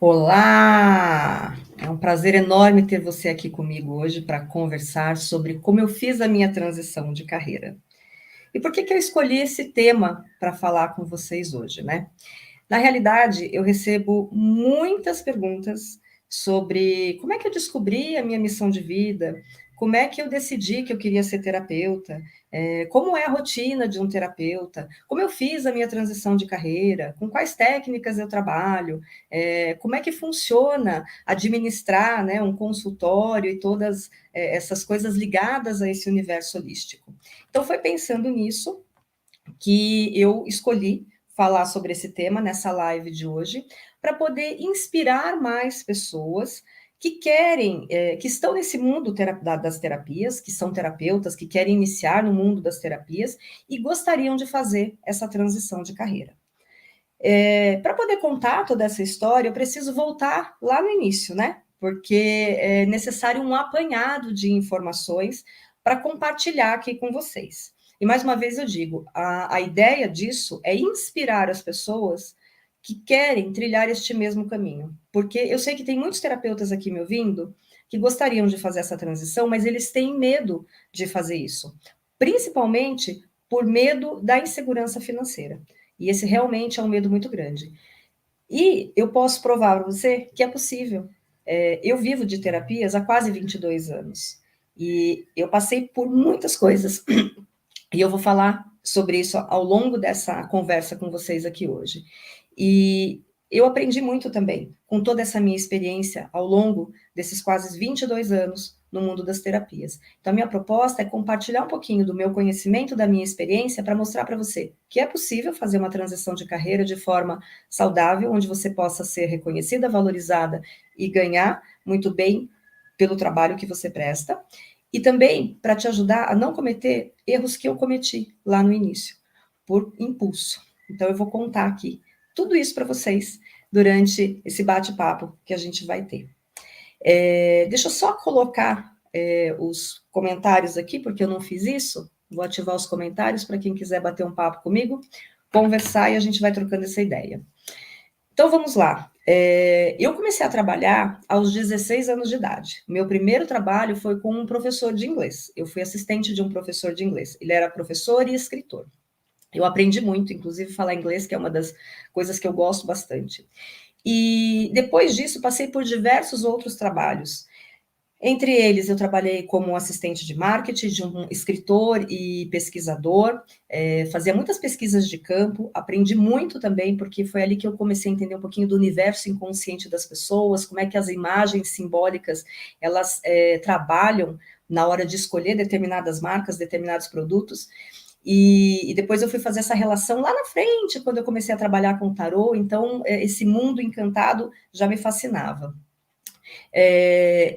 Olá! É um prazer enorme ter você aqui comigo hoje para conversar sobre como eu fiz a minha transição de carreira. E por que que eu escolhi esse tema para falar com vocês hoje, né? Na realidade, eu recebo muitas perguntas sobre como é que eu descobri a minha missão de vida, como é que eu decidi que eu queria ser terapeuta, como é a rotina de um terapeuta, como eu fiz a minha transição de carreira, com quais técnicas eu trabalho, como é que funciona administrar, né, um consultório e todas essas coisas ligadas a esse universo holístico. Então, foi pensando nisso que eu escolhi falar sobre esse tema nessa live de hoje, para poder inspirar mais pessoas que querem, que estão nesse mundo das terapias, que são terapeutas, que querem iniciar no mundo das terapias e gostariam de fazer essa transição de carreira. Para poder contar toda essa história, eu preciso voltar lá no início, né? Porque é necessário um apanhado de informações para compartilhar aqui com vocês. E mais uma vez eu digo, a ideia disso é inspirar as pessoas que querem trilhar este mesmo caminho. Porque eu sei que tem muitos terapeutas aqui me ouvindo que gostariam de fazer essa transição, mas eles têm medo de fazer isso. Principalmente por medo da insegurança financeira. E esse realmente é um medo muito grande. E eu posso provar para você que é possível. Eu vivo de terapias há quase 22 anos. E eu passei por muitas coisas. E eu vou falar sobre isso ao longo dessa conversa com vocês aqui hoje. E eu aprendi muito também com toda essa minha experiência ao longo desses quase 22 anos no mundo das terapias. Então, a minha proposta é compartilhar um pouquinho do meu conhecimento, da minha experiência, para mostrar para você que é possível fazer uma transição de carreira de forma saudável, onde você possa ser reconhecida, valorizada e ganhar muito bem pelo trabalho que você presta, e também para te ajudar a não cometer erros que eu cometi lá no início, por impulso. Então, eu vou contar aqui tudo isso para vocês durante esse bate-papo que a gente vai ter. Deixa eu só colocar os comentários aqui, porque eu não fiz isso. Vou ativar os comentários para quem quiser bater um papo comigo, conversar e a gente vai trocando essa ideia. Então vamos lá. Eu comecei a trabalhar aos 16 anos de idade. Meu primeiro trabalho foi com um professor de inglês. Eu fui assistente de um professor de inglês. Ele era professor e escritor. Eu aprendi muito, inclusive falar inglês, que é uma das coisas que eu gosto bastante. E depois disso, passei por diversos outros trabalhos. Entre eles, eu trabalhei como assistente de marketing de um escritor e pesquisador, fazia muitas pesquisas de campo, aprendi muito também, porque foi ali que eu comecei a entender um pouquinho do universo inconsciente das pessoas, como é que as imagens simbólicas, elas trabalham na hora de escolher determinadas marcas, determinados produtos, e depois eu fui fazer essa relação lá na frente, quando eu comecei a trabalhar com tarô, então esse mundo encantado já me fascinava.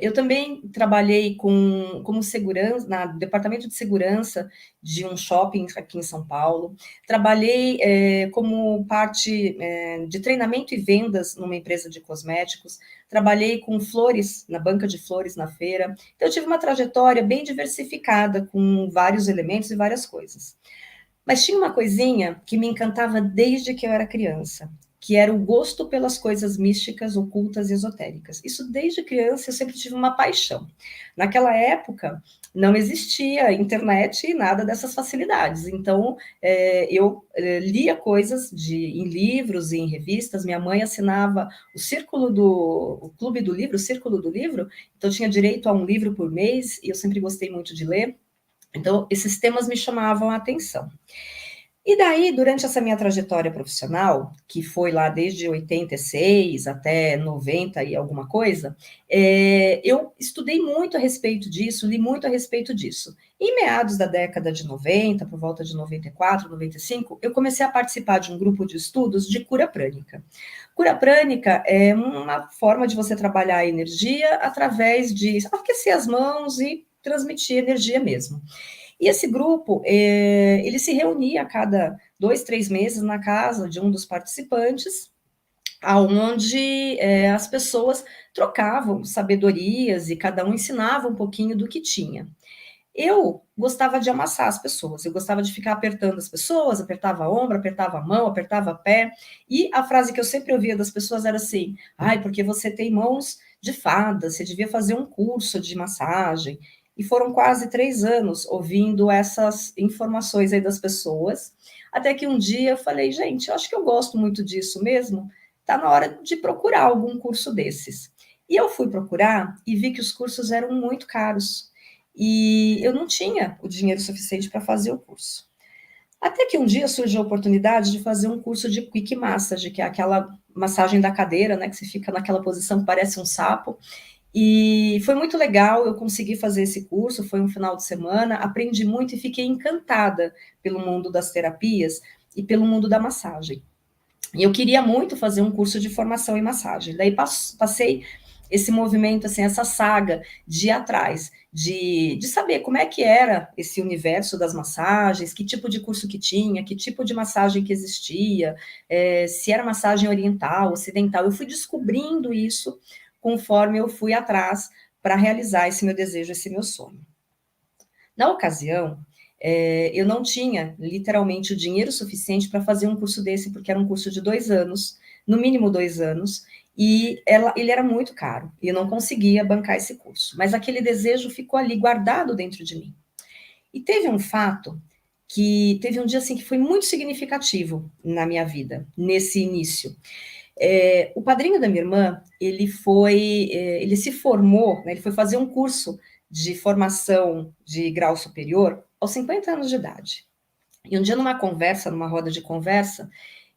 Eu também trabalhei como segurança, no departamento de segurança de um shopping aqui em São Paulo. Trabalhei como parte de treinamento e vendas numa empresa de cosméticos. Trabalhei com flores, na banca de flores na feira. Então, eu tive uma trajetória bem diversificada, com vários elementos e várias coisas. Mas tinha uma coisinha que me encantava desde que eu era criança, que era o gosto pelas coisas místicas, ocultas e esotéricas. Isso desde criança eu sempre tive uma paixão. Naquela época não existia internet e nada dessas facilidades. Então eu lia coisas em livros e em revistas. Minha mãe assinava o Clube do Livro, o Círculo do Livro. Então eu tinha direito a um livro por mês e eu sempre gostei muito de ler. Então, esses temas me chamavam a atenção. E daí, durante essa minha trajetória profissional, que foi lá desde 86 até 90 e alguma coisa, eu estudei muito a respeito disso, li muito a respeito disso. Em meados da década de 90, por volta de 94, 95, eu comecei a participar de um grupo de estudos de cura prânica. Cura prânica é uma forma de você trabalhar a energia através de aquecer as mãos e transmitir energia mesmo. E esse grupo, ele se reunia a cada 2, 3 meses na casa de um dos participantes, aonde as pessoas trocavam sabedorias e cada um ensinava um pouquinho do que tinha. Eu gostava de amassar as pessoas, eu gostava de ficar apertando as pessoas, apertava ombro, apertava a mão, apertava pé, e a frase que eu sempre ouvia das pessoas era assim: ai, porque você tem mãos de fada, você devia fazer um curso de massagem. E foram quase 3 anos ouvindo essas informações aí das pessoas, até que um dia eu falei, gente, eu acho que eu gosto muito disso mesmo, tá na hora de procurar algum curso desses. E eu fui procurar e vi que os cursos eram muito caros. E eu não tinha o dinheiro suficiente para fazer o curso. Até que um dia surgiu a oportunidade de fazer um curso de Quick Massage, que é aquela massagem da cadeira, né, que você fica naquela posição que parece um sapo. E foi muito legal, eu consegui fazer esse curso, foi um final de semana, aprendi muito e fiquei encantada pelo mundo das terapias e pelo mundo da massagem. E eu queria muito fazer um curso de formação em massagem. Daí passei esse movimento, assim, essa saga de ir atrás, de saber como é que era esse universo das massagens, que tipo de curso que tinha, que tipo de massagem que existia, se era massagem oriental, ocidental. Eu fui descobrindo isso conforme eu fui atrás para realizar esse meu desejo, esse meu sonho. Na ocasião, eu não tinha literalmente o dinheiro suficiente para fazer um curso desse, porque era um curso de 2 anos, no mínimo 2 anos, e ele era muito caro, e eu não conseguia bancar esse curso. Mas aquele desejo ficou ali guardado dentro de mim. E teve um fato que teve um dia assim que foi muito significativo na minha vida, nesse início. O padrinho da minha irmã, ele se formou, né, ele foi fazer um curso de formação de grau superior aos 50 anos de idade. E um dia, numa conversa, numa roda de conversa,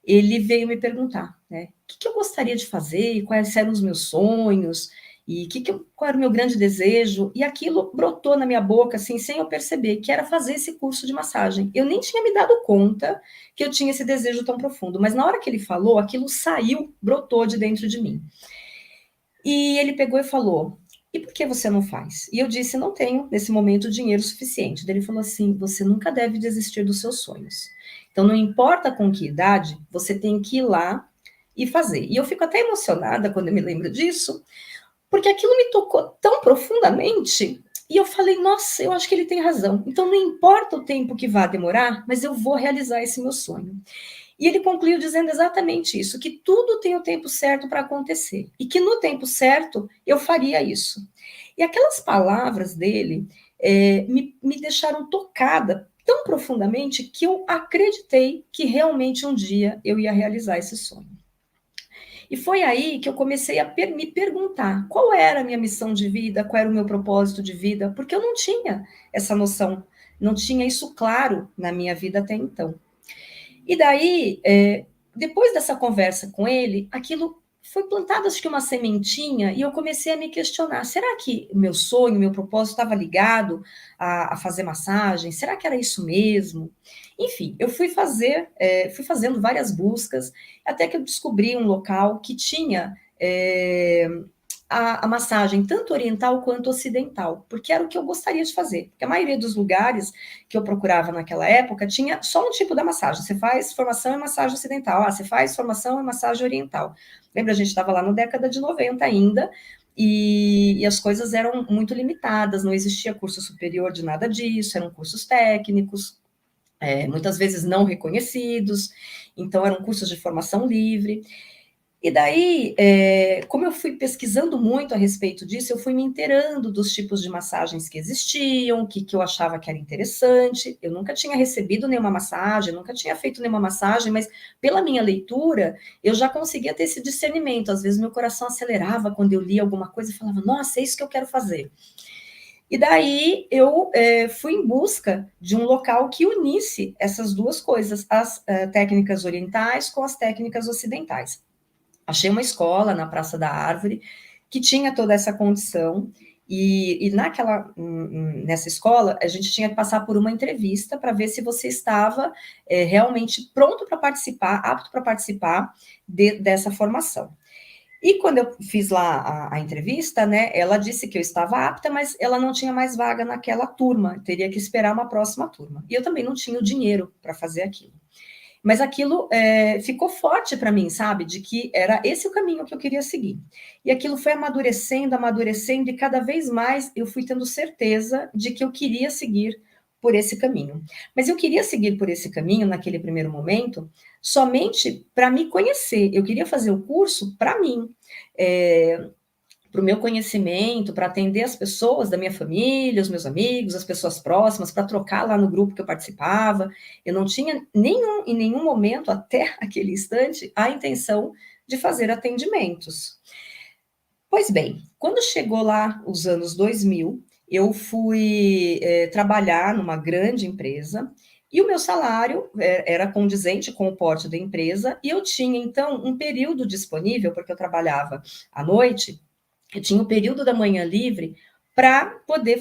ele veio me perguntar, né, o que eu gostaria de fazer, quais eram os meus sonhos, e qual era o meu grande desejo, e aquilo brotou na minha boca, assim, sem eu perceber, que era fazer esse curso de massagem. Eu nem tinha me dado conta que eu tinha esse desejo tão profundo, mas na hora que ele falou, aquilo saiu, brotou de dentro de mim. E ele pegou e falou, e por que você não faz? E eu disse, não tenho, nesse momento, dinheiro suficiente. Daí ele falou assim, você nunca deve desistir dos seus sonhos. Então, não importa com que idade, você tem que ir lá e fazer. E eu fico até emocionada quando eu me lembro disso, porque aquilo me tocou tão profundamente, e eu falei, nossa, eu acho que ele tem razão. Então, não importa o tempo que vá demorar, mas eu vou realizar esse meu sonho. E ele concluiu dizendo exatamente isso, que tudo tem o tempo certo para acontecer, e que no tempo certo eu faria isso. E aquelas palavras dele me deixaram tocada tão profundamente que eu acreditei que realmente um dia eu ia realizar esse sonho. E foi aí que eu comecei a me perguntar qual era a minha missão de vida, qual era o meu propósito de vida, porque eu não tinha essa noção, não tinha isso claro na minha vida até então. E daí, depois dessa conversa com ele, aquilo foi plantado, acho que uma sementinha, e eu comecei a me questionar: será que o meu sonho, o meu propósito estava ligado a fazer massagem? Será que era isso mesmo? Enfim, eu fui fazendo várias buscas, até que eu descobri um local que tinha a massagem, tanto oriental quanto ocidental, porque era o que eu gostaria de fazer. Porque a maioria dos lugares que eu procurava naquela época tinha só um tipo da massagem. Você faz formação em massagem ocidental, você faz formação em massagem oriental. Lembra, a gente estava lá na década de 90 ainda, e as coisas eram muito limitadas, não existia curso superior de nada disso, eram cursos técnicos, muitas vezes não reconhecidos, então eram cursos de formação livre. E daí, como eu fui pesquisando muito a respeito disso, eu fui me inteirando dos tipos de massagens que existiam, que eu achava que era interessante. Eu nunca tinha recebido nenhuma massagem, nunca tinha feito nenhuma massagem, mas pela minha leitura, eu já conseguia ter esse discernimento. Às vezes meu coração acelerava quando eu lia alguma coisa e falava, nossa, é isso que eu quero fazer. E daí eu fui em busca de um local que unisse essas duas coisas, as técnicas orientais com as técnicas ocidentais. Achei uma escola na Praça da Árvore que tinha toda essa condição, e nessa escola a gente tinha que passar por uma entrevista para ver se você estava realmente pronto para participar, apto para participar dessa formação. E quando eu fiz lá a entrevista, né, ela disse que eu estava apta, mas ela não tinha mais vaga naquela turma, teria que esperar uma próxima turma. E eu também não tinha o dinheiro para fazer aquilo. Mas aquilo ficou forte para mim, sabe? De que era esse o caminho que eu queria seguir. E aquilo foi amadurecendo, amadurecendo, e cada vez mais eu fui tendo certeza de que eu queria seguir por esse caminho. Mas eu queria seguir por esse caminho, naquele primeiro momento, somente para me conhecer. Eu queria fazer o curso para mim. Para o meu conhecimento, para atender as pessoas da minha família, os meus amigos, as pessoas próximas, para trocar lá no grupo que eu participava. Eu não tinha em nenhum momento, até aquele instante, a intenção de fazer atendimentos. Pois bem, quando chegou lá os anos 2000, eu fui trabalhar numa grande empresa e o meu salário era condizente com o porte da empresa e eu tinha, então, um período disponível, porque eu trabalhava à noite, eu tinha um período da manhã livre para poder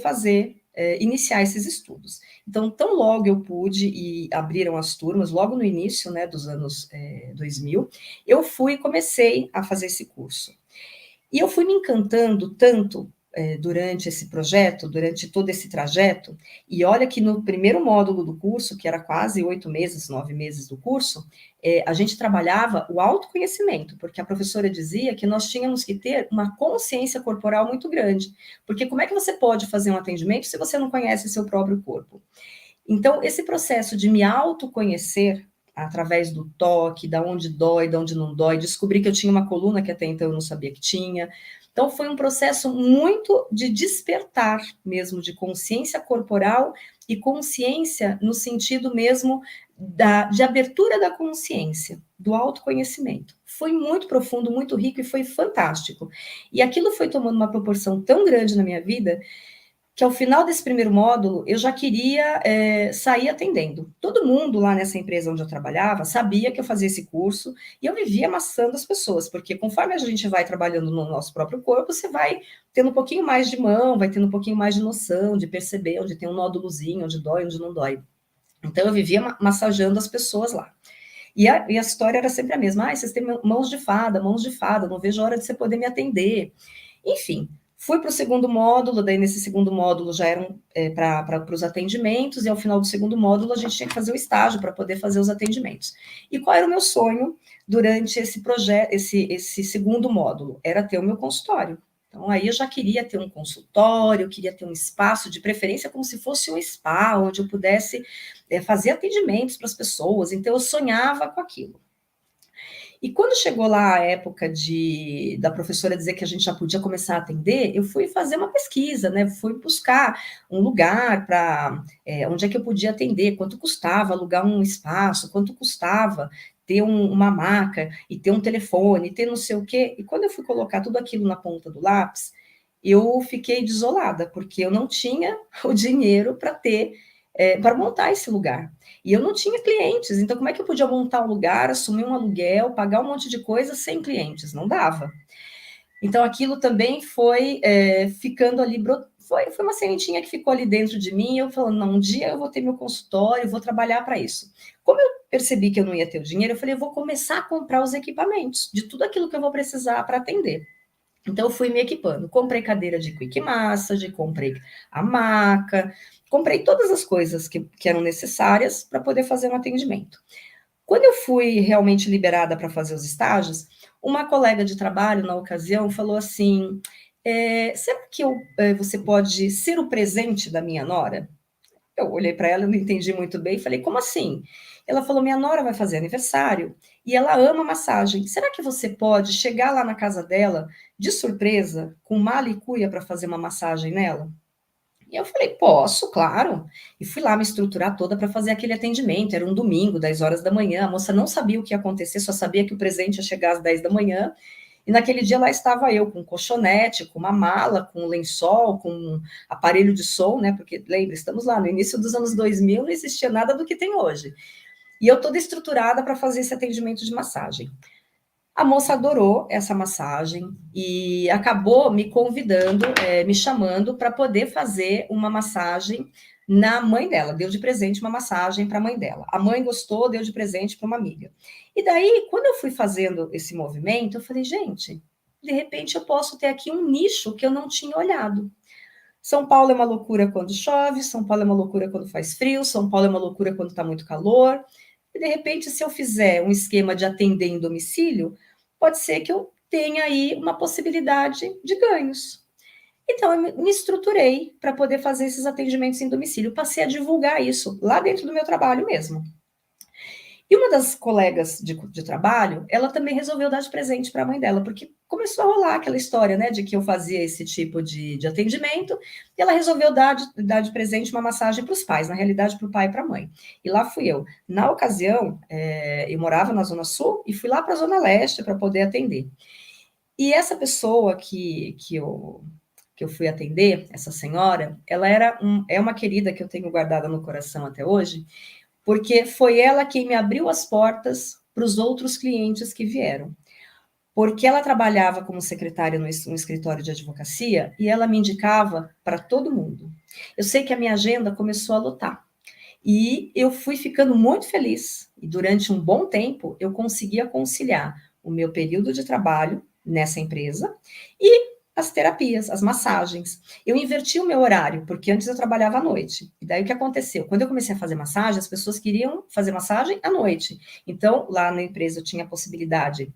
iniciar esses estudos. Então, tão logo eu pude e abriram as turmas, logo no início, né, dos anos 2000, eu fui e comecei a fazer esse curso. E eu fui me encantando tanto durante esse projeto, durante todo esse trajeto, e olha que no primeiro módulo do curso, que era quase 8 meses, 9 meses do curso, a gente trabalhava o autoconhecimento, porque a professora dizia que nós tínhamos que ter uma consciência corporal muito grande, porque como é que você pode fazer um atendimento se você não conhece seu próprio corpo? Então, esse processo de me autoconhecer através do toque, da onde dói, da onde não dói, descobri que eu tinha uma coluna que até então eu não sabia que tinha. Então, foi um processo muito de despertar mesmo, de consciência corporal e consciência no sentido mesmo de abertura da consciência, do autoconhecimento. Foi muito profundo, muito rico e foi fantástico. E aquilo foi tomando uma proporção tão grande na minha vida que ao final desse primeiro módulo eu já queria sair atendendo. Todo mundo lá nessa empresa onde eu trabalhava sabia que eu fazia esse curso e eu vivia amassando as pessoas, porque conforme a gente vai trabalhando no nosso próprio corpo, você vai tendo um pouquinho mais de mão, vai tendo um pouquinho mais de noção, de perceber onde tem um nódulozinho, onde dói, onde não dói. Então eu vivia massageando as pessoas lá. E a história era sempre a mesma. Vocês têm mãos de fada, não vejo a hora de você poder me atender. Enfim, fui para o segundo módulo, daí nesse segundo módulo já eram para os atendimentos, e ao final do segundo módulo a gente tinha que fazer o estágio para poder fazer os atendimentos. E qual era o meu sonho durante esse projeto, esse segundo módulo? Era ter o meu consultório. Então, aí eu já queria ter um consultório, eu queria ter um espaço, de preferência como se fosse um spa, onde eu pudesse fazer atendimentos para as pessoas. Então, eu sonhava com aquilo. E quando chegou lá a época da professora dizer que a gente já podia começar a atender, eu fui fazer uma pesquisa, né? Fui buscar um lugar para onde é que eu podia atender, quanto custava alugar um espaço, quanto custava ter uma maca e ter um telefone, ter não sei o quê. E quando eu fui colocar tudo aquilo na ponta do lápis, eu fiquei desolada, porque eu não tinha o dinheiro para para montar esse lugar. E eu não tinha clientes, então como é que eu podia montar um lugar, assumir um aluguel, pagar um monte de coisa sem clientes? Não dava. Então aquilo também foi ficando ali, foi uma sementinha que ficou ali dentro de mim, eu falando, não, um dia eu vou ter meu consultório, vou trabalhar para isso. Como eu percebi que eu não ia ter o dinheiro, eu falei, eu vou começar a comprar os equipamentos, de tudo aquilo que eu vou precisar para atender. Então, eu fui me equipando. Comprei cadeira de quick massage, comprei a maca, comprei todas as coisas que eram necessárias para poder fazer um atendimento. Quando eu fui realmente liberada para fazer os estágios, uma colega de trabalho, na ocasião, falou assim: será que você pode ser o presente da minha nora? Eu olhei para ela, não entendi muito bem, e falei, como assim? Ela falou, minha nora vai fazer aniversário e ela ama massagem. Será que você pode chegar lá na casa dela de surpresa, com mala e cuia para fazer uma massagem nela? E eu falei, posso, claro. E fui lá me estruturar toda para fazer aquele atendimento. Era um domingo, 10 horas da manhã. A moça não sabia o que ia acontecer, só sabia que o presente ia chegar às 10 da manhã. E naquele dia lá estava eu, com um colchonete, com uma mala, com um lençol, com um aparelho de som, né? Porque, lembra, estamos lá no início dos anos 2000, não existia nada do que tem hoje. E eu toda estruturada para fazer esse atendimento de massagem. A moça adorou essa massagem e acabou me convidando, me chamando para poder fazer uma massagem na mãe dela. Deu de presente uma massagem para a mãe dela. A mãe gostou, deu de presente para uma amiga. E daí, quando eu fui fazendo esse movimento, eu falei, gente, de repente eu posso ter aqui um nicho que eu não tinha olhado. São Paulo é uma loucura quando chove, São Paulo é uma loucura quando faz frio, São Paulo é uma loucura quando está muito calor. E, de repente, se eu fizer um esquema de atender em domicílio, pode ser que eu tenha aí uma possibilidade de ganhos. Então, eu me estruturei para poder fazer esses atendimentos em domicílio. Passei a divulgar isso lá dentro do meu trabalho mesmo. E uma das colegas de trabalho, ela também resolveu dar de presente para a mãe dela, porque começou a rolar aquela história, né, de que eu fazia esse tipo de atendimento, e ela resolveu dar de presente uma massagem para os pais, na realidade, para o pai e para a mãe. E lá fui eu. Na ocasião, eu morava na Zona Sul e fui lá para a Zona Leste para poder atender. E essa pessoa que eu fui atender, essa senhora, ela é uma querida que eu tenho guardada no coração até hoje, porque foi ela quem me abriu as portas para os outros clientes que vieram. Porque ela trabalhava como secretária no escritório de advocacia e ela me indicava para todo mundo. Eu sei que a minha agenda começou a lotar. E eu fui ficando muito feliz. E durante um bom tempo, eu conseguia conciliar o meu período de trabalho nessa empresa e as terapias, as massagens. Eu inverti o meu horário, porque antes eu trabalhava à noite. E daí o que aconteceu? Quando eu comecei a fazer massagem, as pessoas queriam fazer massagem à noite. Então, lá na empresa eu tinha a possibilidade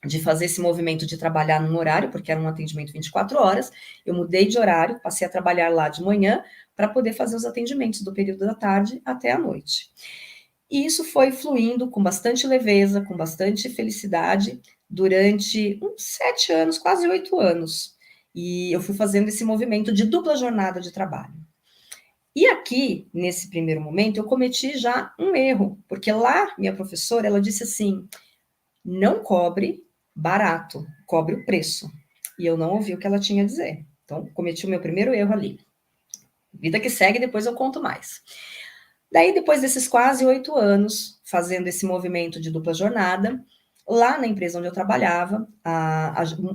de fazer esse movimento de trabalhar num horário, porque era um atendimento 24 horas. Eu mudei de horário, passei a trabalhar lá de manhã para poder fazer os atendimentos do período da tarde até a noite. E isso foi fluindo com bastante leveza, com bastante felicidade, durante uns 7 anos, quase 8 anos. E eu fui fazendo esse movimento de dupla jornada de trabalho. E aqui, nesse primeiro momento, eu cometi já um erro, porque lá, minha professora, ela disse assim, não cobre barato, cobre o preço. E eu não ouvi o que ela tinha a dizer. Então, cometi o meu primeiro erro ali. Vida que segue, depois eu conto mais. Daí, depois desses quase 8 anos, fazendo esse movimento de dupla jornada, lá na empresa onde eu trabalhava,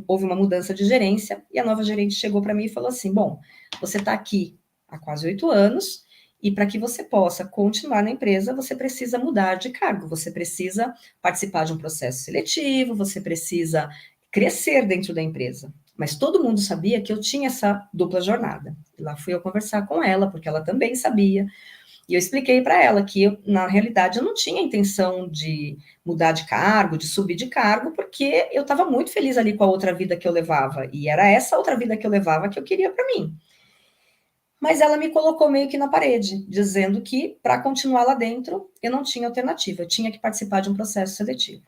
houve uma mudança de gerência, e a nova gerente chegou para mim e falou assim, bom, você está aqui há quase 8 anos, e para que você possa continuar na empresa, você precisa mudar de cargo, você precisa participar de um processo seletivo, você precisa crescer dentro da empresa. Mas todo mundo sabia que eu tinha essa dupla jornada. E lá fui eu conversar com ela, porque ela também sabia. E eu expliquei para ela que, na realidade, eu não tinha intenção de mudar de cargo, de subir de cargo, porque eu estava muito feliz ali com a outra vida que eu levava. E era essa outra vida que eu levava que eu queria para mim. Mas ela me colocou meio que na parede, dizendo que, para continuar lá dentro, eu não tinha alternativa, eu tinha que participar de um processo seletivo.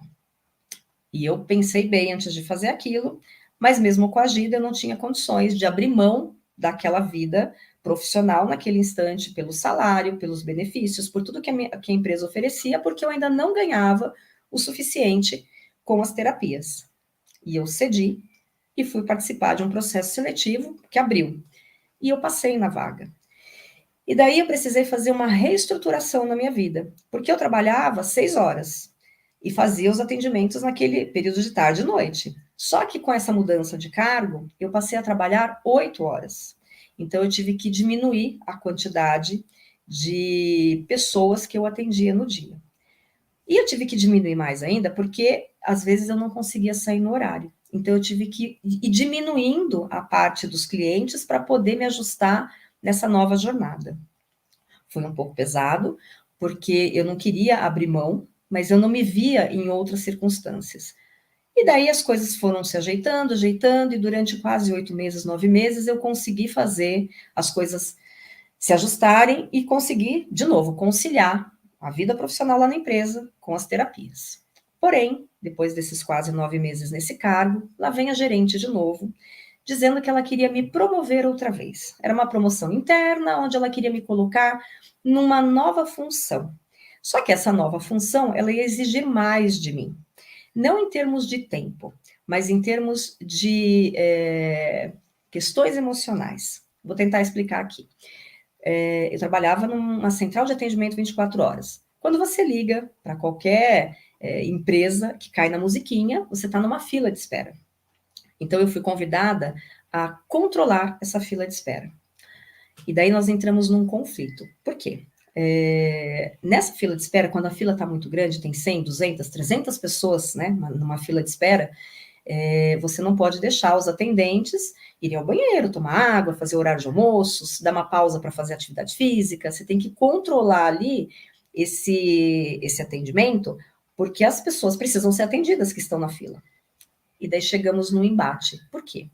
E eu pensei bem antes de fazer aquilo, mas mesmo coagida, eu não tinha condições de abrir mão daquela vida profissional naquele instante, pelo salário, pelos benefícios, por tudo que a empresa oferecia, porque eu ainda não ganhava o suficiente com as terapias. E eu cedi e fui participar de um processo seletivo que abriu. E eu passei na vaga. E daí eu precisei fazer uma reestruturação na minha vida, porque eu trabalhava 6 horas e fazia os atendimentos naquele período de tarde e noite. Só que com essa mudança de cargo, eu passei a trabalhar 8 horas. Então eu tive que diminuir a quantidade de pessoas que eu atendia no dia. E eu tive que diminuir mais ainda, porque às vezes eu não conseguia sair no horário. Então eu tive que ir diminuindo a parte dos clientes para poder me ajustar nessa nova jornada. Foi um pouco pesado, porque eu não queria abrir mão, mas eu não me via em outras circunstâncias. E daí as coisas foram se ajeitando, ajeitando, e durante quase 8 meses, 9 meses, eu consegui fazer as coisas se ajustarem e conseguir, de novo, conciliar a vida profissional lá na empresa com as terapias. Porém, depois desses quase 9 meses nesse cargo, lá vem a gerente de novo, dizendo que ela queria me promover outra vez. Era uma promoção interna, onde ela queria me colocar numa nova função. Só que essa nova função, ela ia exigir mais de mim. Não em termos de tempo, mas em termos de questões emocionais. Vou tentar explicar aqui. Eu trabalhava numa central de atendimento 24 horas. Quando você liga para qualquer empresa que cai na musiquinha, você está numa fila de espera. Então, eu fui convidada a controlar essa fila de espera. E daí nós entramos num conflito. Por quê? Nessa fila de espera, quando a fila está muito grande, tem 100, 200, 300 pessoas, né, numa fila de espera, você não pode deixar os atendentes irem ao banheiro, tomar água, fazer horário de almoço, dar uma pausa para fazer atividade física, você tem que controlar ali esse atendimento, porque as pessoas precisam ser atendidas que estão na fila. E daí chegamos no embate. Por quê?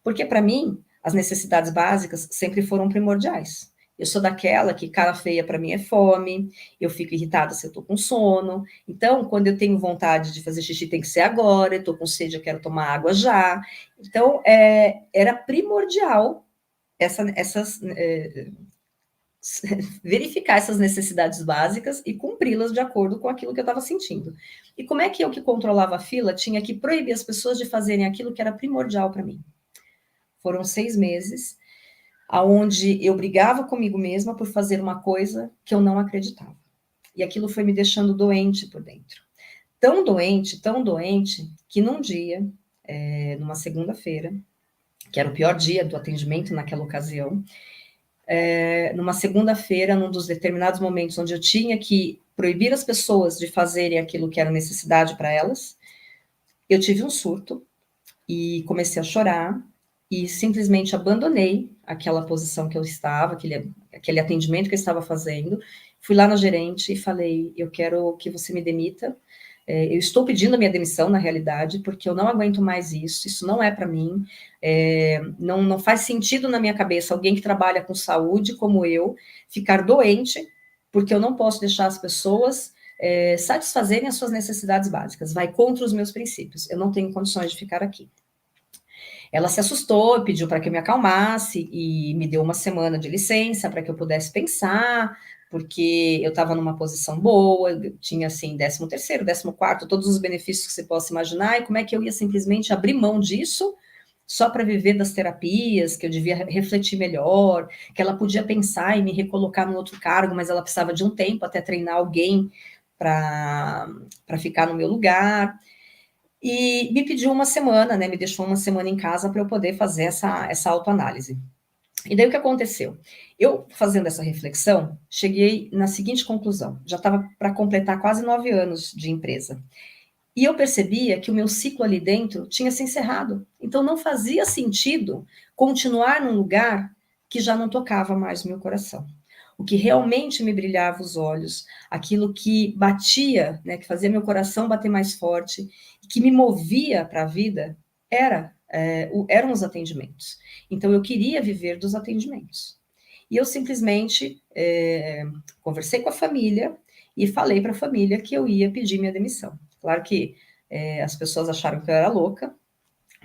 Porque, para mim, as necessidades básicas sempre foram primordiais. Eu sou daquela que cara feia para mim é fome, eu fico irritada se eu estou com sono. Então, quando eu tenho vontade de fazer xixi, tem que ser agora, eu estou com sede, eu quero tomar água já. Então, era primordial verificar essas necessidades básicas e cumpri-las de acordo com aquilo que eu estava sentindo. E como é que eu, que controlava a fila, tinha que proibir as pessoas de fazerem aquilo que era primordial para mim? Foram 6 meses aonde eu brigava comigo mesma por fazer uma coisa que eu não acreditava. E aquilo foi me deixando doente por dentro. Tão doente, que num dia, numa segunda-feira, que era o pior dia do atendimento naquela ocasião, numa segunda-feira, num dos determinados momentos onde eu tinha que proibir as pessoas de fazerem aquilo que era necessidade para elas, eu tive um surto e comecei a chorar e simplesmente abandonei aquela posição que eu estava, aquele atendimento que eu estava fazendo, fui lá na gerente e falei, eu quero que você me demita, eu estou pedindo a minha demissão, na realidade, porque eu não aguento mais isso não é para mim, não faz sentido na minha cabeça alguém que trabalha com saúde, como eu, ficar doente, porque eu não posso deixar as pessoas satisfazerem as suas necessidades básicas, vai contra os meus princípios, eu não tenho condições de ficar aqui. Ela se assustou, pediu para que eu me acalmasse e me deu uma semana de licença para que eu pudesse pensar, porque eu estava numa posição boa, eu tinha assim 13º, 14º, todos os benefícios que você possa imaginar, e como é que eu ia simplesmente abrir mão disso só para viver das terapias, que eu devia refletir melhor, que ela podia pensar em me recolocar no outro cargo, mas ela precisava de um tempo até treinar alguém para ficar no meu lugar. E me pediu uma semana, né? Me deixou uma semana em casa para eu poder fazer essa autoanálise. E daí o que aconteceu? Eu, fazendo essa reflexão, cheguei na seguinte conclusão: já estava para completar quase 9 anos de empresa. E eu percebia que o meu ciclo ali dentro tinha se encerrado. Então não fazia sentido continuar num lugar que já não tocava mais o meu coração. O que realmente me brilhava os olhos, aquilo que batia, né, que fazia meu coração bater mais forte, que me movia para a vida, eram os atendimentos. Então eu queria viver dos atendimentos. E eu simplesmente conversei com a família e falei para a família que eu ia pedir minha demissão. Claro que as pessoas acharam que eu era louca,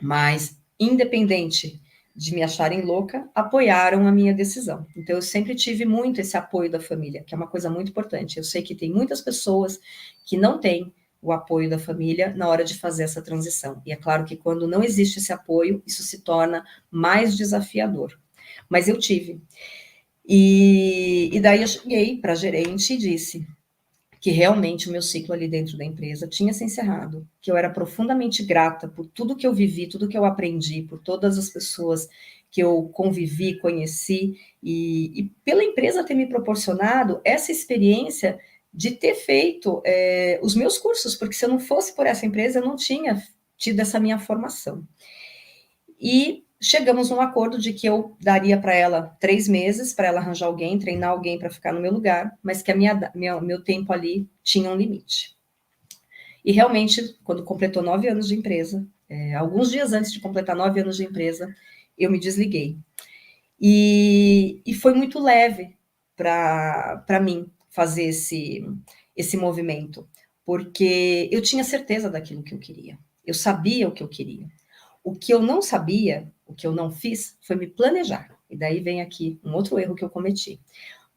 mas independente de me acharem louca, apoiaram a minha decisão. Então, eu sempre tive muito esse apoio da família, que é uma coisa muito importante. Eu sei que tem muitas pessoas que não têm o apoio da família na hora de fazer essa transição. E é claro que quando não existe esse apoio, isso se torna mais desafiador. Mas eu tive. E daí eu cheguei para a gerente e disse que realmente o meu ciclo ali dentro da empresa tinha se encerrado, que eu era profundamente grata por tudo que eu vivi, tudo que eu aprendi, por todas as pessoas que eu convivi, conheci, e pela empresa ter me proporcionado essa experiência de ter feito os meus cursos, porque se eu não fosse por essa empresa, eu não tinha tido essa minha formação. E chegamos num acordo de que eu daria para ela 3 meses, para ela arranjar alguém, treinar alguém para ficar no meu lugar, mas que meu tempo ali tinha um limite. E realmente, quando completou 9 anos de empresa, alguns dias antes de completar 9 anos de empresa, eu me desliguei. E foi muito leve para mim fazer esse movimento, porque eu tinha certeza daquilo que eu queria. Eu sabia o que eu queria. O que eu não sabia, o que eu não fiz, foi me planejar. E daí vem aqui um outro erro que eu cometi.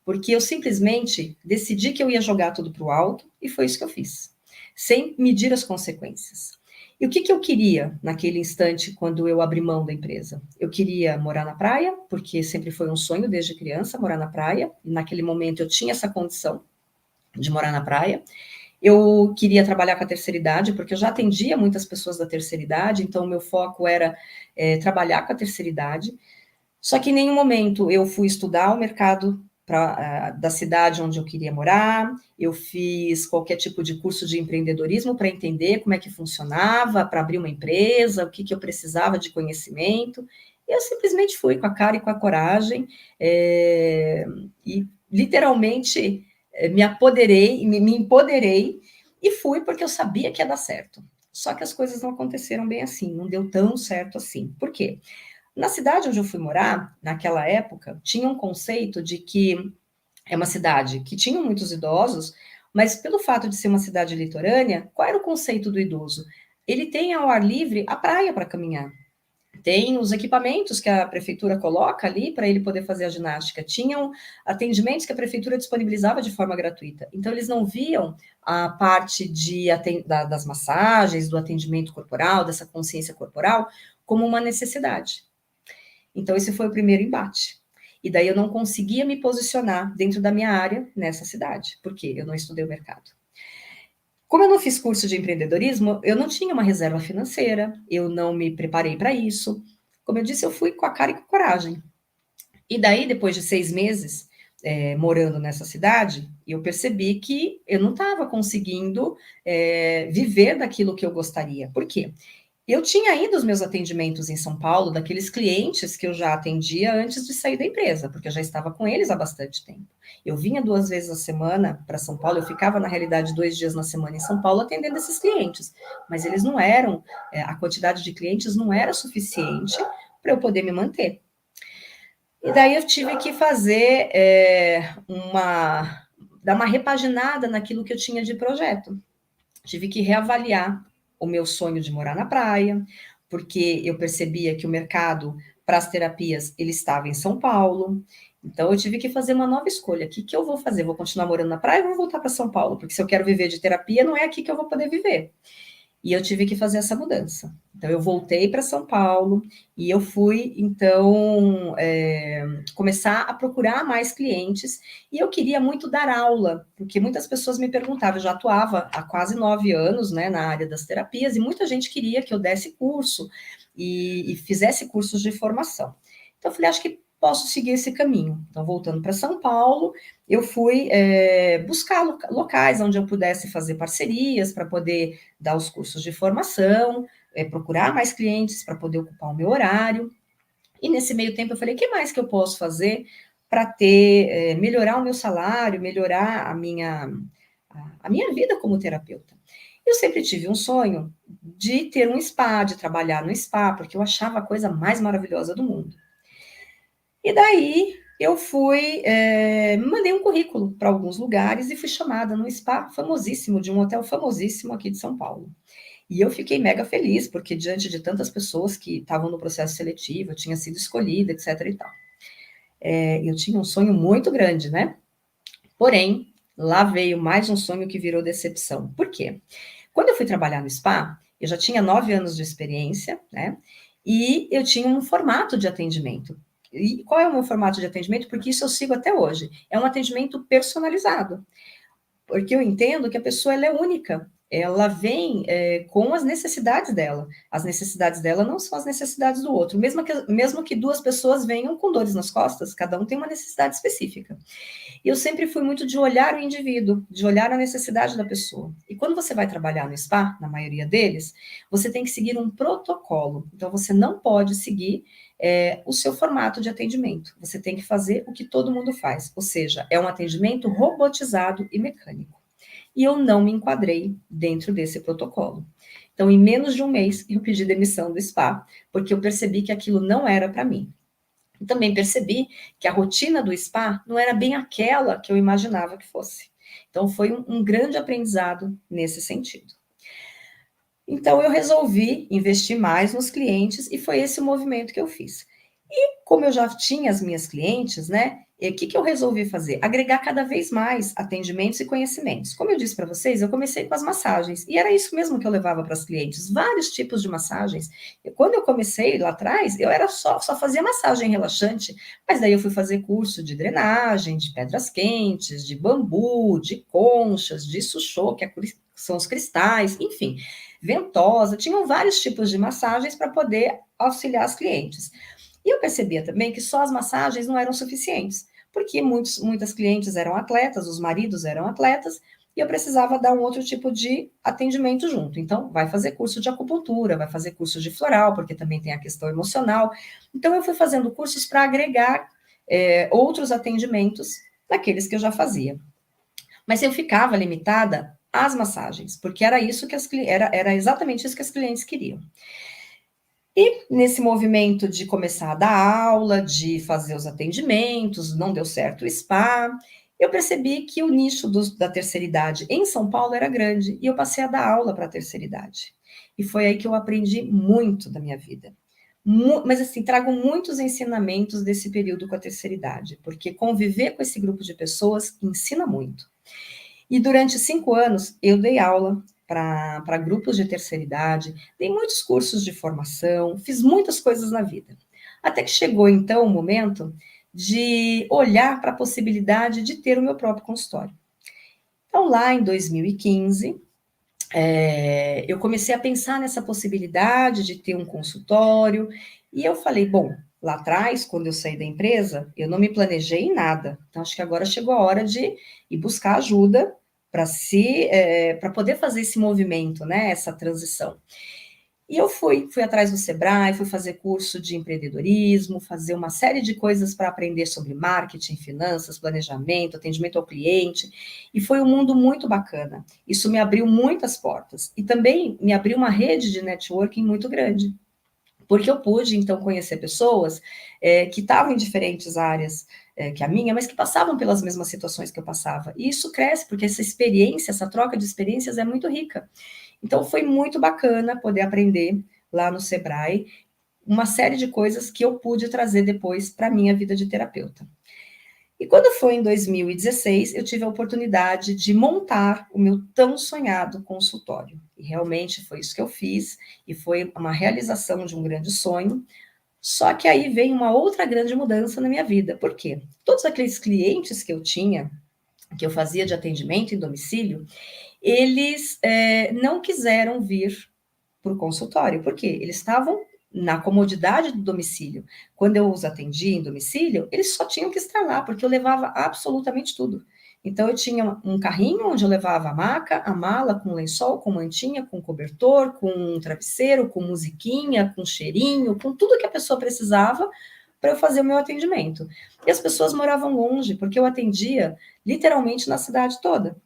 Porque eu simplesmente decidi que eu ia jogar tudo para o alto, e foi isso que eu fiz, sem medir as consequências. E o que eu queria naquele instante, quando eu abri mão da empresa? Eu queria morar na praia, porque sempre foi um sonho desde criança, morar na praia, e naquele momento eu tinha essa condição de morar na praia. Eu queria trabalhar com a terceira idade, porque eu já atendia muitas pessoas da terceira idade, então o meu foco era trabalhar com a terceira idade. Só que em nenhum momento eu fui estudar o mercado da cidade onde eu queria morar, eu fiz qualquer tipo de curso de empreendedorismo para entender como é que funcionava, para abrir uma empresa, o que eu precisava de conhecimento. Eu simplesmente fui com a cara e com a coragem, e literalmente me apoderei, me empoderei e fui porque eu sabia que ia dar certo. Só que as coisas não aconteceram bem assim, não deu tão certo assim. Por quê? Na cidade onde eu fui morar, naquela época, tinha um conceito de que é uma cidade que tinha muitos idosos, mas pelo fato de ser uma cidade litorânea, qual era o conceito do idoso? Ele tem ao ar livre a praia para caminhar. Tem os equipamentos que a prefeitura coloca ali para ele poder fazer a ginástica. Tinham atendimentos que a prefeitura disponibilizava de forma gratuita. Então, eles não viam a parte das massagens, do atendimento corporal, dessa consciência corporal, como uma necessidade. Então, esse foi o primeiro embate. E daí eu não conseguia me posicionar dentro da minha área nessa cidade, porque eu não estudei o mercado. Como eu não fiz curso de empreendedorismo, eu não tinha uma reserva financeira, eu não me preparei para isso. Como eu disse, eu fui com a cara e com a coragem. E daí, depois de 6 meses morando nessa cidade, eu percebi que eu não estava conseguindo viver daquilo que eu gostaria. Por quê? Eu tinha ainda os meus atendimentos em São Paulo, daqueles clientes que eu já atendia antes de sair da empresa, porque eu já estava com eles há bastante tempo. Eu vinha 2 vezes a semana para São Paulo, eu ficava, na realidade, 2 dias na semana em São Paulo atendendo esses clientes, mas eles não eram, a quantidade de clientes não era suficiente para eu poder me manter. E daí eu tive que fazer dar uma repaginada naquilo que eu tinha de projeto. Tive que reavaliar o meu sonho de morar na praia, porque eu percebia que o mercado para as terapias ele estava em São Paulo. Então eu tive que fazer uma nova escolha. O que, que eu vou fazer? Vou continuar morando na praia ou vou voltar para São Paulo? Porque se eu quero viver de terapia, não é aqui que eu vou poder viver. E eu tive que fazer essa mudança. Então, eu voltei para São Paulo e eu fui, então, começar a procurar mais clientes. E eu queria muito dar aula, porque muitas pessoas me perguntavam. Eu já atuava há quase 9 anos, né, na área das terapias, e muita gente queria que eu desse curso e fizesse cursos de formação. Então, eu falei, acho que posso seguir esse caminho. Então, voltando para São Paulo, eu fui buscar locais onde eu pudesse fazer parcerias para poder dar os cursos de formação, procurar mais clientes para poder ocupar o meu horário. E nesse meio tempo eu falei, o que mais que eu posso fazer para melhorar o meu salário, melhorar a minha vida como terapeuta? Eu sempre tive um sonho de ter um spa, de trabalhar no spa, porque eu achava a coisa mais maravilhosa do mundo. E daí eu fui, mandei um currículo para alguns lugares e fui chamada num spa famosíssimo, de um hotel famosíssimo aqui de São Paulo. E eu fiquei mega feliz, porque diante de tantas pessoas que estavam no processo seletivo, eu tinha sido escolhida, etc e tal. Eu tinha um sonho muito grande, né? Porém, lá veio mais um sonho que virou decepção. Por quê? Quando eu fui trabalhar no spa, eu já tinha 9 anos de experiência, né? E eu tinha um formato de atendimento. E qual é o meu formato de atendimento? Porque isso eu sigo até hoje. É um atendimento personalizado. Porque eu entendo que a pessoa ela é única. Ela vem com as necessidades dela. As necessidades dela não são as necessidades do outro. Mesmo que duas pessoas venham com dores nas costas, cada um tem uma necessidade específica. E eu sempre fui muito de olhar o indivíduo, de olhar a necessidade da pessoa. E quando você vai trabalhar no spa, na maioria deles, você tem que seguir um protocolo. Então, você não pode seguir o seu formato de atendimento. Você tem que fazer o que todo mundo faz, ou seja, é um atendimento robotizado e mecânico. E eu não me enquadrei dentro desse protocolo. Então, em menos de um mês, eu pedi demissão do spa, porque eu percebi que aquilo não era para mim. E também percebi que a rotina do spa não era bem aquela que eu imaginava que fosse. Então, foi um grande aprendizado nesse sentido. Então, eu resolvi investir mais nos clientes e foi esse o movimento que eu fiz. E como eu já tinha as minhas clientes, né? O que eu resolvi fazer? Agregar cada vez mais atendimentos e conhecimentos. Como eu disse para vocês, eu comecei com as massagens, e era isso mesmo que eu levava para as clientes, vários tipos de massagens. Quando eu comecei lá atrás, eu era só fazia massagem relaxante, mas daí eu fui fazer curso de drenagem, de pedras quentes, de bambu, de conchas, de sushô, são os cristais, enfim, ventosa, tinham vários tipos de massagens para poder auxiliar as clientes. E eu percebia também que só as massagens não eram suficientes, porque muitas clientes eram atletas, os maridos eram atletas, e eu precisava dar um outro tipo de atendimento junto. Então, vai fazer curso de acupuntura, vai fazer curso de floral, porque também tem a questão emocional. Então, eu fui fazendo cursos para agregar outros atendimentos daqueles que eu já fazia. Mas eu ficava limitada às massagens, porque era isso que era exatamente isso que as clientes queriam. E nesse movimento de começar a dar aula, de fazer os atendimentos, não deu certo o spa, eu percebi que o nicho da terceira idade em São Paulo era grande e eu passei a dar aula para a terceira idade. E foi aí que eu aprendi muito da minha vida. Mas assim, trago muitos ensinamentos desse período com a terceira idade, porque conviver com esse grupo de pessoas ensina muito. E durante 5 anos eu dei aula para grupos de terceira idade, dei muitos cursos de formação, fiz muitas coisas na vida. Até que chegou então o momento de olhar para a possibilidade de ter o meu próprio consultório. Então, lá em 2015, eu comecei a pensar nessa possibilidade de ter um consultório, e eu falei, bom, lá atrás, quando eu saí da empresa, eu não me planejei em nada. Então, acho que agora chegou a hora de ir buscar ajuda para poder fazer esse movimento, né, essa transição. E eu fui atrás do Sebrae, fui fazer curso de empreendedorismo, fazer uma série de coisas para aprender sobre marketing, finanças, planejamento, atendimento ao cliente, e foi um mundo muito bacana. Isso me abriu muitas portas e também me abriu uma rede de networking muito grande, porque eu pude, então, conhecer pessoas que estavam em diferentes áreas que a minha, mas que passavam pelas mesmas situações que eu passava. E isso cresce, porque essa experiência, essa troca de experiências é muito rica. Então, foi muito bacana poder aprender lá no Sebrae uma série de coisas que eu pude trazer depois para a minha vida de terapeuta. E quando foi em 2016, eu tive a oportunidade de montar o meu tão sonhado consultório. E realmente foi isso que eu fiz, e foi uma realização de um grande sonho. Só que aí vem uma outra grande mudança na minha vida. Por quê? Todos aqueles clientes que eu tinha, que eu fazia de atendimento em domicílio, eles não quiseram vir para o consultório, porque eles estavam na comodidade do domicílio. Quando eu os atendia em domicílio, eles só tinham que estar lá, porque eu levava absolutamente tudo. Então, eu tinha um carrinho onde eu levava a maca, a mala com lençol, com mantinha, com cobertor, com um travesseiro, com musiquinha, com cheirinho, com tudo que a pessoa precisava para eu fazer o meu atendimento. E as pessoas moravam longe, porque eu atendia literalmente na cidade toda.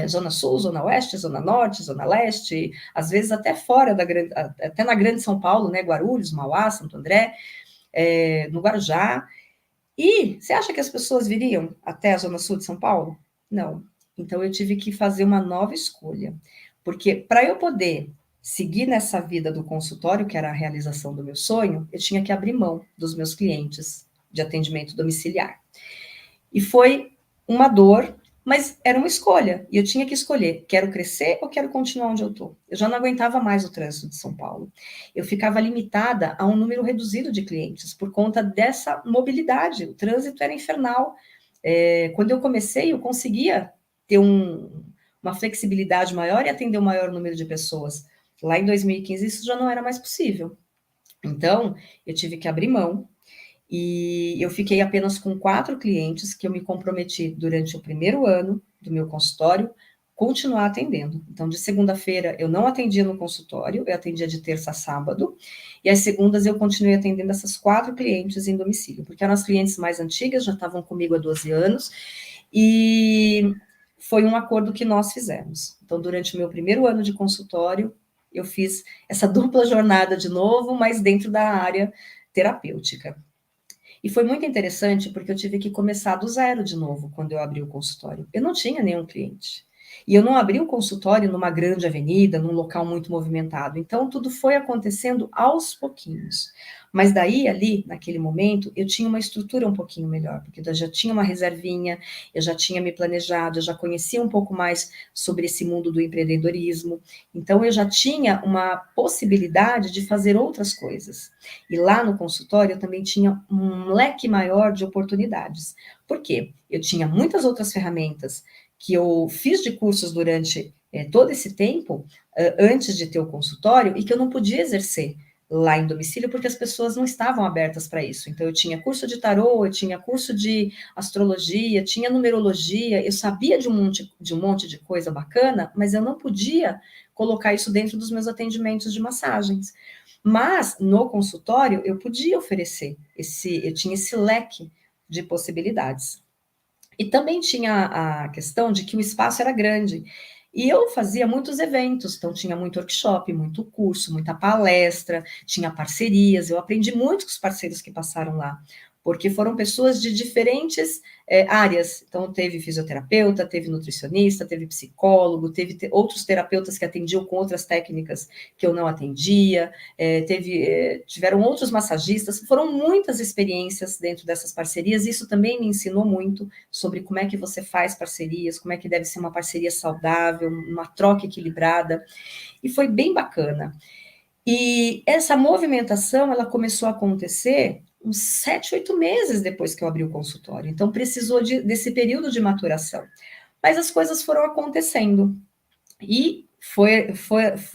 Zona Sul, Zona Oeste, Zona Norte, Zona Leste, às vezes até fora até na Grande São Paulo, né, Guarulhos, Mauá, Santo André, no Guarujá. E você acha que as pessoas viriam até a Zona Sul de São Paulo? Não. Então eu tive que fazer uma nova escolha, porque para eu poder seguir nessa vida do consultório, que era a realização do meu sonho, eu tinha que abrir mão dos meus clientes de atendimento domiciliar. E foi uma dor, mas era uma escolha. E eu tinha que escolher: quero crescer ou quero continuar onde eu estou? Eu já não aguentava mais o trânsito de São Paulo. Eu ficava limitada a um número reduzido de clientes por conta dessa mobilidade. O trânsito era infernal. Quando eu comecei, eu conseguia ter uma flexibilidade maior e atender um maior número de pessoas. Lá em 2015, isso já não era mais possível. Então, eu tive que abrir mão e eu fiquei apenas com 4 clientes que eu me comprometi durante o primeiro ano do meu consultório continuar atendendo. Então, de segunda-feira eu não atendia no consultório, eu atendia de terça a sábado, e às segundas eu continuei atendendo essas 4 clientes em domicílio, porque eram as clientes mais antigas, já estavam comigo há 12 anos, e foi um acordo que nós fizemos. Então, durante o meu primeiro ano de consultório, eu fiz essa dupla jornada de novo, mas dentro da área terapêutica. E foi muito interessante porque eu tive que começar do zero de novo quando eu abri o consultório. Eu não tinha nenhum cliente. E eu não abri o consultório numa grande avenida, num local muito movimentado. Então, tudo foi acontecendo aos pouquinhos. Mas daí, ali, naquele momento, eu tinha uma estrutura um pouquinho melhor, porque eu já tinha uma reservinha, eu já tinha me planejado, eu já conhecia um pouco mais sobre esse mundo do empreendedorismo. Então, eu já tinha uma possibilidade de fazer outras coisas. E lá no consultório eu também tinha um leque maior de oportunidades. Por quê? Eu tinha muitas outras ferramentas que eu fiz de cursos durante todo esse tempo, antes de ter o consultório, e que eu não podia exercer lá em domicílio, porque as pessoas não estavam abertas para isso. Então, eu tinha curso de tarô, eu tinha curso de astrologia, tinha numerologia, eu sabia de um monte de coisa bacana, mas eu não podia colocar isso dentro dos meus atendimentos de massagens. Mas no consultório eu podia oferecer eu tinha esse leque de possibilidades. E também tinha a questão de que o espaço era grande. E eu fazia muitos eventos, então tinha muito workshop, muito curso, muita palestra, tinha parcerias. Eu aprendi muito com os parceiros que passaram lá, porque foram pessoas de diferentes áreas. Então, teve fisioterapeuta, teve nutricionista, teve psicólogo, teve outros terapeutas que atendiam com outras técnicas que eu não atendia, tiveram outros massagistas. Foram muitas experiências dentro dessas parcerias. Isso também me ensinou muito sobre como é que você faz parcerias, como é que deve ser uma parceria saudável, uma troca equilibrada, e foi bem bacana. E essa movimentação, ela começou a acontecer uns 7, 8 meses depois que eu abri o consultório, então precisou desse período de maturação. Mas as coisas foram acontecendo, e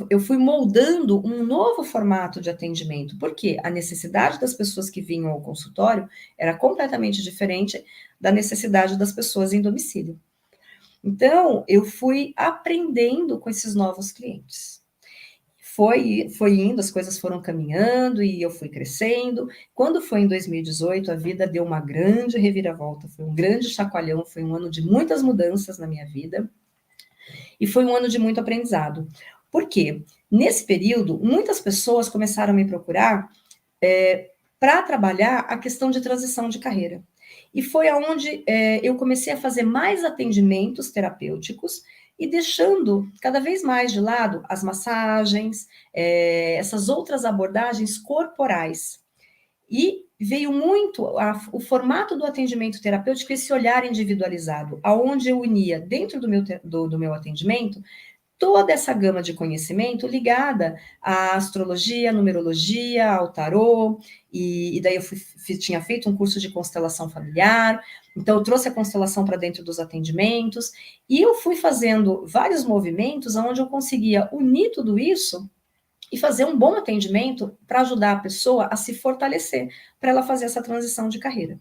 eu fui moldando um novo formato de atendimento, porque a necessidade das pessoas que vinham ao consultório era completamente diferente da necessidade das pessoas em domicílio. Então, eu fui aprendendo com esses novos clientes. Foi indo, as coisas foram caminhando e eu fui crescendo. Quando foi em 2018, a vida deu uma grande reviravolta, foi um grande chacoalhão, foi um ano de muitas mudanças na minha vida. E foi um ano de muito aprendizado. Por quê? Nesse período, muitas pessoas começaram a me procurar para trabalhar a questão de transição de carreira. E foi aonde eu comecei a fazer mais atendimentos terapêuticos e deixando cada vez mais de lado as massagens, essas outras abordagens corporais. E veio muito o formato do atendimento terapêutico, esse olhar individualizado, aonde eu unia dentro do meu atendimento toda essa gama de conhecimento ligada à astrologia, à numerologia, ao tarô, e daí tinha feito um curso de constelação familiar, então eu trouxe a constelação para dentro dos atendimentos, e eu fui fazendo vários movimentos onde eu conseguia unir tudo isso e fazer um bom atendimento para ajudar a pessoa a se fortalecer, para ela fazer essa transição de carreira.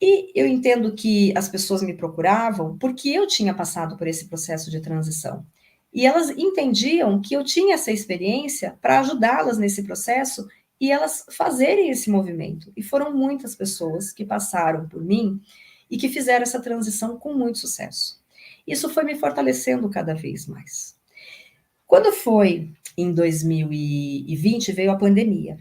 E eu entendo que as pessoas me procuravam porque eu tinha passado por esse processo de transição. E elas entendiam que eu tinha essa experiência para ajudá-las nesse processo e elas fazerem esse movimento. E foram muitas pessoas que passaram por mim e que fizeram essa transição com muito sucesso. Isso foi me fortalecendo cada vez mais. Quando foi em 2020, veio a pandemia.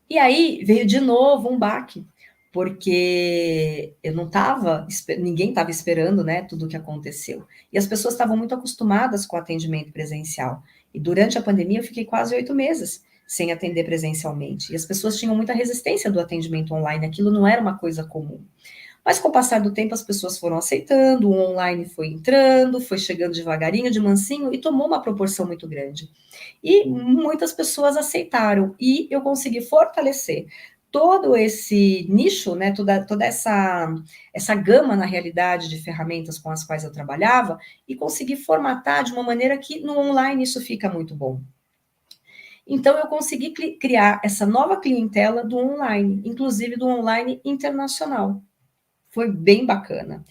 E aí veio de novo um baque, porque eu não estava, ninguém estava esperando, né, tudo o que aconteceu. E as pessoas estavam muito acostumadas com o atendimento presencial. E durante a pandemia eu fiquei quase 8 meses sem atender presencialmente. E as pessoas tinham muita resistência do atendimento online, aquilo não era uma coisa comum. Mas com o passar do tempo as pessoas foram aceitando, o online foi entrando, foi chegando devagarinho, de mansinho, e tomou uma proporção muito grande. E muitas pessoas aceitaram, e eu consegui fortalecer todo esse nicho, né, toda essa gama, na realidade, de ferramentas com as quais eu trabalhava, e consegui formatar de uma maneira que no online isso fica muito bom. Então, eu consegui criar essa nova clientela do online, inclusive do online internacional. Foi bem bacana.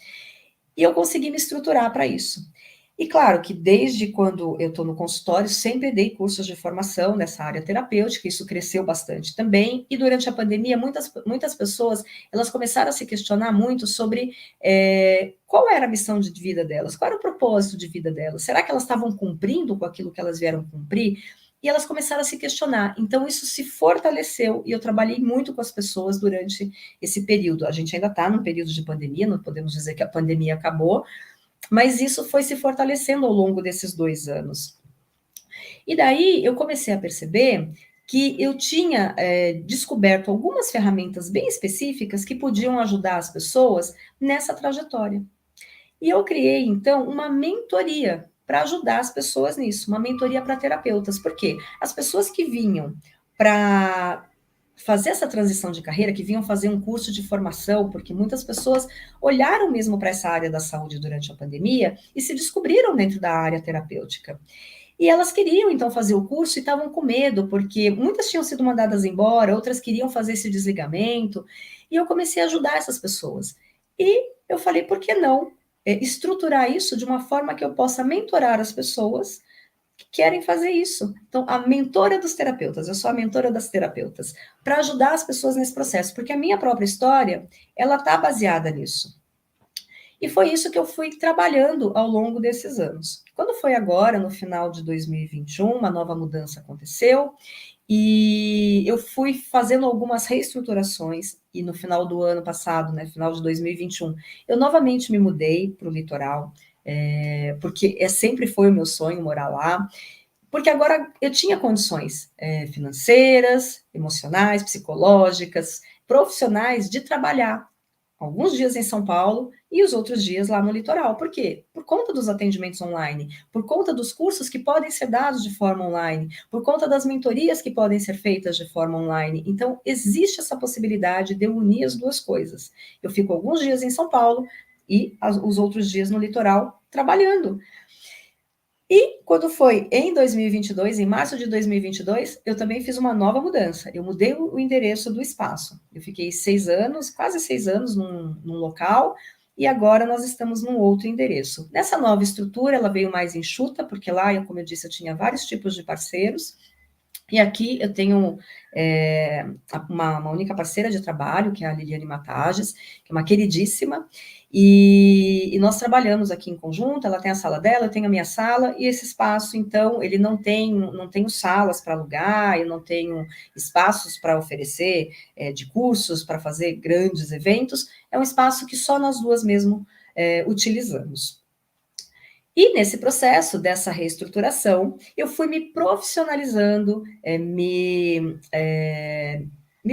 E eu consegui me estruturar para isso. E claro que desde quando eu estou no consultório, sempre dei cursos de formação nessa área terapêutica, isso cresceu bastante também. E durante a pandemia, muitas pessoas, elas começaram a se questionar muito sobre qual era a missão de vida delas, qual era o propósito de vida delas. Será que elas estavam cumprindo com aquilo que elas vieram cumprir? E elas começaram a se questionar. Então, isso se fortaleceu e eu trabalhei muito com as pessoas durante esse período. A gente ainda está num período de pandemia, não podemos dizer que a pandemia acabou, mas isso foi se fortalecendo ao longo desses 2 anos. E daí eu comecei a perceber que eu tinha descoberto algumas ferramentas bem específicas que podiam ajudar as pessoas nessa trajetória. E eu criei, então, uma mentoria para ajudar as pessoas nisso, uma mentoria para terapeutas. Por quê? As pessoas que vinham para fazer essa transição de carreira, que vinham fazer um curso de formação, porque muitas pessoas olharam mesmo para essa área da saúde durante a pandemia e se descobriram dentro da área terapêutica. E elas queriam, então, fazer o curso e estavam com medo, porque muitas tinham sido mandadas embora, outras queriam fazer esse desligamento, e eu comecei a ajudar essas pessoas. E eu falei, por que não estruturar isso de uma forma que eu possa mentorar as pessoas que querem fazer isso. Então, a mentora dos terapeutas, eu sou a mentora das terapeutas, para ajudar as pessoas nesse processo, porque a minha própria história, ela está baseada nisso. E foi isso que eu fui trabalhando ao longo desses anos. Quando foi agora, no final de 2021, uma nova mudança aconteceu, e eu fui fazendo algumas reestruturações, e no final do ano passado, né, final de 2021, eu novamente me mudei para o litoral, porque sempre foi o meu sonho morar lá, porque agora eu tinha condições financeiras, emocionais, psicológicas, profissionais de trabalhar alguns dias em São Paulo e os outros dias lá no litoral. Por quê? Por conta dos atendimentos online, por conta dos cursos que podem ser dados de forma online, por conta das mentorias que podem ser feitas de forma online. Então, existe essa possibilidade de eu unir as duas coisas. Eu fico alguns dias em São Paulo e os outros dias no litoral trabalhando. E quando foi em 2022, em março de 2022, eu também fiz uma nova mudança. Eu mudei o endereço do espaço. Eu fiquei 6 anos, quase 6 anos num local, e agora nós estamos num outro endereço. Nessa nova estrutura, ela veio mais enxuta, porque lá, como eu disse, eu tinha vários tipos de parceiros, e aqui eu tenho uma única parceira de trabalho, que é a Liliane Matages, que é uma queridíssima, e nós trabalhamos aqui em conjunto, ela tem a sala dela, eu tenho a minha sala, e esse espaço, então, ele não tenho salas para alugar, eu não tenho espaços para oferecer de cursos, para fazer grandes eventos, é um espaço que só nós duas mesmo utilizamos. E nesse processo dessa reestruturação, eu fui me profissionalizando, me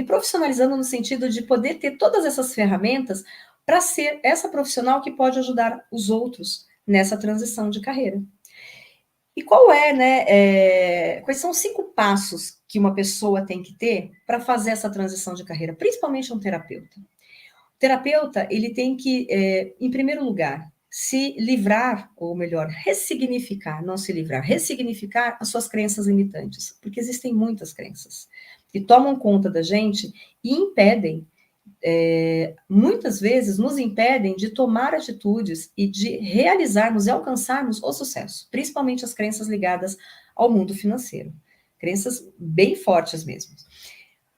profissionalizando no sentido de poder ter todas essas ferramentas para ser essa profissional que pode ajudar os outros nessa transição de carreira. E quais são os 5 passos que uma pessoa tem que ter para fazer essa transição de carreira, principalmente um terapeuta? O terapeuta, ele tem que, em primeiro lugar, se livrar, ou melhor, ressignificar, não se livrar, ressignificar as suas crenças limitantes, porque existem muitas crenças que tomam conta da gente e impedem, muitas vezes nos impedem de tomar atitudes e de realizarmos e alcançarmos o sucesso, principalmente as crenças ligadas ao mundo financeiro, crenças bem fortes mesmo.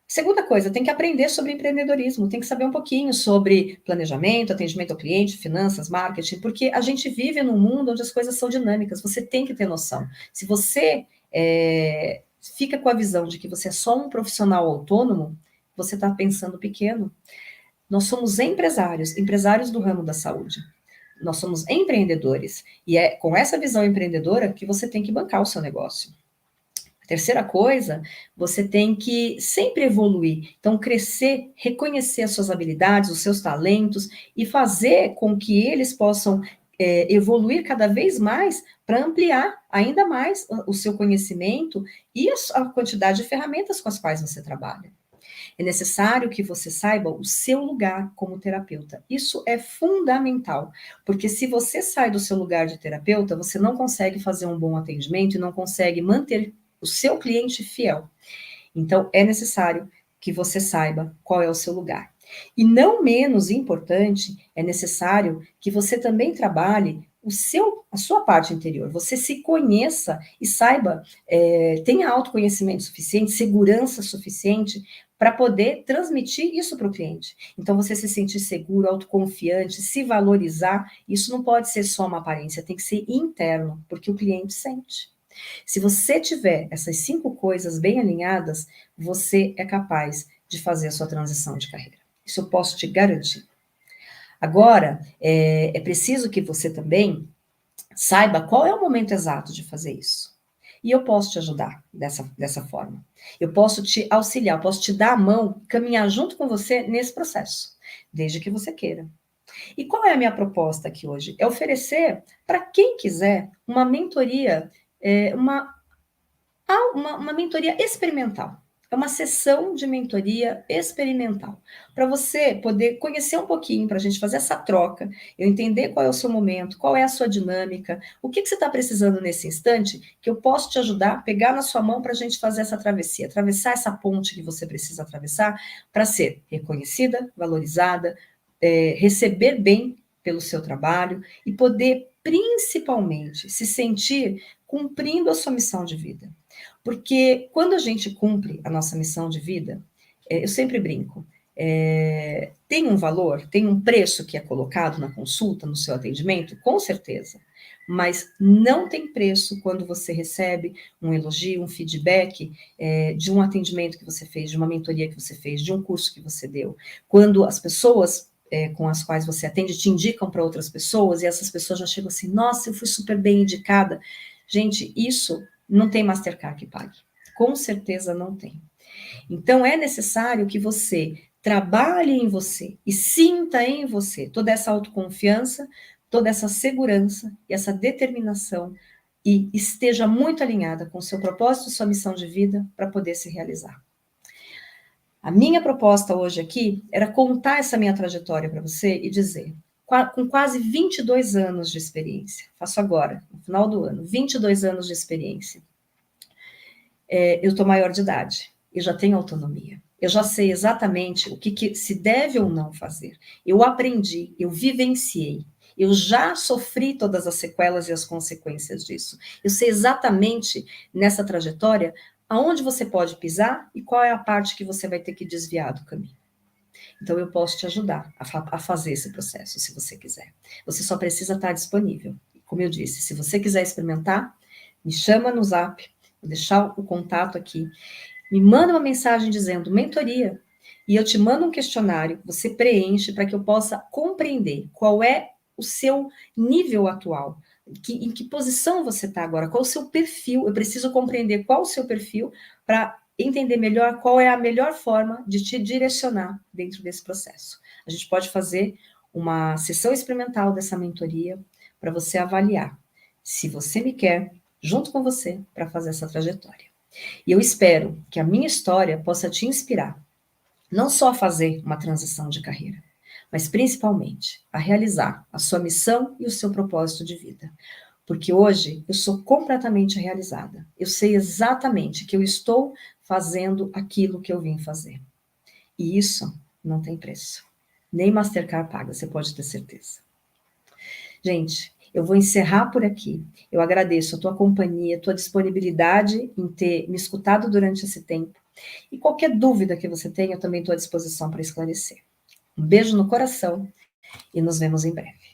Segunda coisa, tem que aprender sobre empreendedorismo, tem que saber um pouquinho sobre planejamento, atendimento ao cliente, finanças, marketing, porque a gente vive num mundo onde as coisas são dinâmicas, você tem que ter noção. Se você fica com a visão de que você é só um profissional autônomo, você está pensando pequeno. Nós somos empresários do ramo da saúde. Nós somos empreendedores, e é com essa visão empreendedora que você tem que bancar o seu negócio. A terceira coisa, você tem que sempre evoluir. Então, crescer, reconhecer as suas habilidades, os seus talentos e fazer com que eles possam evoluir cada vez mais para ampliar ainda mais o seu conhecimento e a quantidade de ferramentas com as quais você trabalha. É necessário que você saiba o seu lugar como terapeuta. Isso é fundamental, porque se você sai do seu lugar de terapeuta, você não consegue fazer um bom atendimento e não consegue manter o seu cliente fiel. Então, é necessário que você saiba qual é o seu lugar. E não menos importante, é necessário que você também trabalhe a sua parte interior, você se conheça e saiba, tenha autoconhecimento suficiente, segurança suficiente para poder transmitir isso para o cliente. Então, você se sentir seguro, autoconfiante, se valorizar, isso não pode ser só uma aparência, tem que ser interno, porque o cliente sente. Se você tiver essas 5 coisas bem alinhadas, você é capaz de fazer a sua transição de carreira. Isso eu posso te garantir. Agora, é preciso que você também saiba qual é o momento exato de fazer isso. E eu posso te ajudar dessa forma. Eu posso te auxiliar, eu posso te dar a mão, caminhar junto com você nesse processo, desde que você queira. E qual é a minha proposta aqui hoje? É oferecer para quem quiser uma mentoria, uma mentoria experimental. É uma sessão de mentoria experimental, para você poder conhecer um pouquinho, para a gente fazer essa troca, eu entender qual é o seu momento, qual é a sua dinâmica, o que você está precisando nesse instante, que eu posso te ajudar, pegar na sua mão para a gente fazer essa travessia, atravessar essa ponte que você precisa atravessar, para ser reconhecida, valorizada, receber bem pelo seu trabalho e poder, principalmente, se sentir cumprindo a sua missão de vida. Porque quando a gente cumpre a nossa missão de vida, eu sempre brinco, Tem um valor, tem um preço que é colocado na consulta, no seu atendimento? Com certeza. Mas não tem preço quando você recebe um elogio, um feedback de um atendimento que você fez, de uma mentoria que você fez, de um curso que você deu. Quando as pessoas com as quais você atende te indicam para outras pessoas e essas pessoas já chegam assim, nossa, eu fui super bem indicada. Gente, isso não tem Mastercard que pague. Com certeza não tem. Então, é necessário que você trabalhe em você e sinta em você toda essa autoconfiança, toda essa segurança e essa determinação e esteja muito alinhada com o seu propósito, sua missão de vida para poder se realizar. A minha proposta hoje aqui era contar essa minha trajetória para você e dizer, com quase 22 anos de experiência, faço agora, no final do ano, 22 anos de experiência, eu estou maior de idade, eu já tenho autonomia, eu já sei exatamente o que se deve ou não fazer. Eu aprendi, eu vivenciei, eu já sofri todas as sequelas e as consequências disso. Eu sei exatamente nessa trajetória aonde você pode pisar e qual é a parte que você vai ter que desviar do caminho. Então, eu posso te ajudar a fazer esse processo, se você quiser. Você só precisa estar disponível. Como eu disse, se você quiser experimentar, me chama no Zap, vou deixar o contato aqui. Me manda uma mensagem dizendo mentoria, e eu te mando um questionário, você preenche para que eu possa compreender qual é o seu nível atual, em que posição você está agora, qual o seu perfil. Eu preciso compreender qual o seu perfil para entender melhor qual é a melhor forma de te direcionar dentro desse processo. A gente pode fazer uma sessão experimental dessa mentoria para você avaliar se você me quer junto com você para fazer essa trajetória. E eu espero que a minha história possa te inspirar, não só a fazer uma transição de carreira, mas principalmente a realizar a sua missão e o seu propósito de vida. Porque hoje eu sou completamente realizada. Eu sei exatamente que eu estou fazendo aquilo que eu vim fazer. E isso não tem preço. Nem Mastercard paga, você pode ter certeza. Gente, eu vou encerrar por aqui. Eu agradeço a tua companhia, a tua disponibilidade em ter me escutado durante esse tempo. E qualquer dúvida que você tenha, eu também estou à disposição para esclarecer. Um beijo no coração e nos vemos em breve.